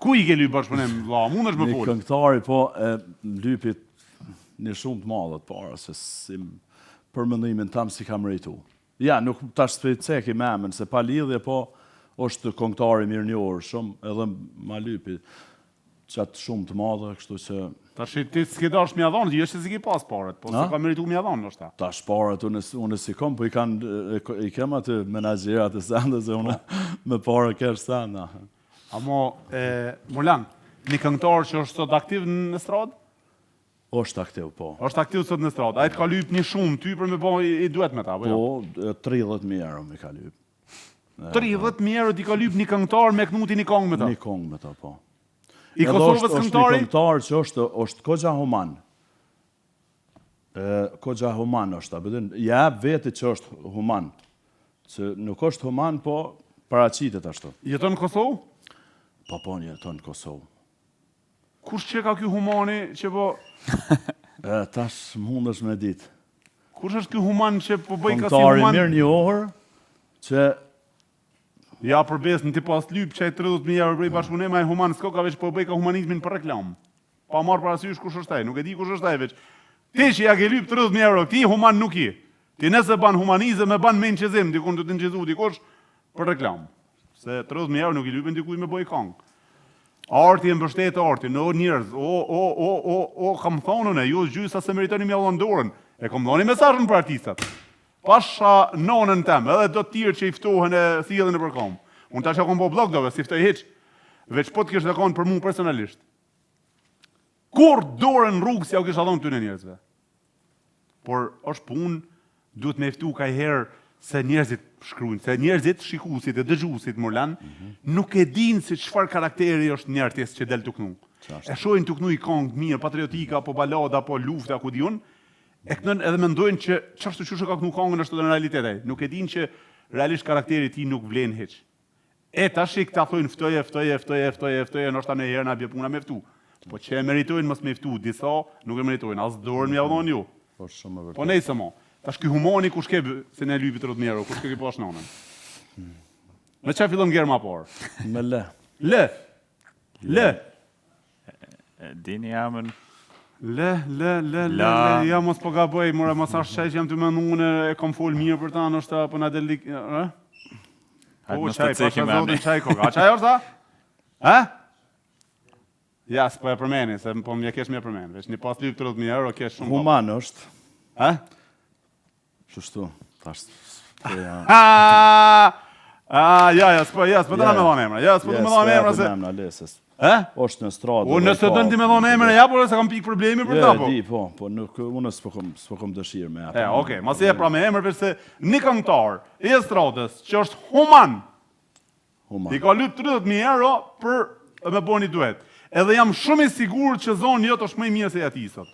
Ku I ke lyp bashkëpunim, vlla, mundesh me fol. Një këngëtari po e lypit një shumë të madhe të para, se si për mendimin tam si kam rritu. Ja, nuk tash ceki me emën, se pa lidhje, po është këngëtari mirënjohur shumë, edhe ma lypi qatë shumë të madhe, kështu që... Tash ti s'ke dash mja dhonë, jo se si ki pas paret, po se ka meritu mja dhonë, nështë ta. Tash paret, unë si kom, po I kem aty menaxherat e sende, se unë me pare kesh sende. Amo, Molan, një këngëtar që është sot aktiv në estradë? Është aktiv, po. Është aktiv sot në estradë. A I të ka lyp një shumë ty për me bo I duet me ta, po jo? Po, 30.000 euro me ka lyp. 30.000 euro ti ka lyp një këngëtar me knuti një kongë me ta? Një kongë me ta, po. I Kosovës këngëtari? Është një këngëtar që është Kogja Human. Kogja Human është, abedin, jep veti që është human. Që nuk është human, po paraqitet ashtu. Jeton në Kosovë? Po, jeton në Kosovë. Kush që ka ky humani që po... Tash mundesh me ditë. Kush është ky human që po bëj ka si human? human? Mirë njohur, që... Ja, për besën, ti pas lyp që 30.000 euro bëj bashkëpunim, ai human s'ko ka veç po bëj ka humanizmin për reklam. Pa marrë parasysh kush është ai, nuk e di kush është ai veç. Ti që ja ke lyp 30.000 euro, ti human nuk je. Ti nëse ban humanizëm e ban mençezim, dikun do të nxezu dikush për reklam. Se 30.000 euro nuk I lypen dikuj me bëj kong. Arti e mbështet arti, o njerëz, kam thonë unë, ju gjysa se meritoni mja dhënë dorën, e kom dhoni mesazhin për artistat. Pasha nonën tem, edhe do të tjerë që I ftohen e thjellin në përkom. Unë tash kom po blog dove, si ftoj hiç. Veç po të kish dhënë për mua personalisht. Kur dorën rrugë si ja u kisha dhënë këtyre njerëzve. Por është punë, duhet me ftu kajherë se njerëzit shkruajnë, se njerëzit shikuesit e dëgjuesit Molan nuk e dinë se çfarë karakteri është një artist që del tuknu. E shohin tuknu I këngë mirë, patriotika, apo balada, apo lufta, ku diun. E kënën edhe mendojnë që çfarë çështë ka kënu këngën është në realitet ai. Nuk e dinë që realisht karakteri I tij nuk vlen hiç. E tash këta thonë ftoje, ndoshta në herë na bie puna me ftu. Po që e meritojnë mos me ftu, disa nuk e meritojnë, as dorën m'ia dhon ju. Po shumë vërtet. Po nejse mo. Tash ky humani kush ke se ne lypi 30.000 euro, kush ke pas nonën? Me çfarë fillon gjerë më parë? Me le. Le. Dini jamën. Le, ja mos po gaboj, mora mos as shaj që jam të menduar e kam fol mirë për ta, ndoshta po na del Po çaj, pastaj çaj koka. Çaj orsa? Ja, s'po e përmeni, se po më kesh më përmend. Veç një pas lyp 30.000 euro kesh shumë. Human është. Kështu, tash. Ja, s'po të na më dhon emra. Ja, s'po të më dhon emra se. Është në stradë. Unë nëse do të më dhon emrin ja, por se kam pikë problemi për ta po. Di, po nuk unë s'po kam dëshirë me atë. Okay, mos e pra me emër vetë se një këngëtar I estradës që është human. I ka lyp 30.000 euro për me bëni duet. Edhe jam shumë I sigurt që zonë jot është më I mirë se ja ti sot.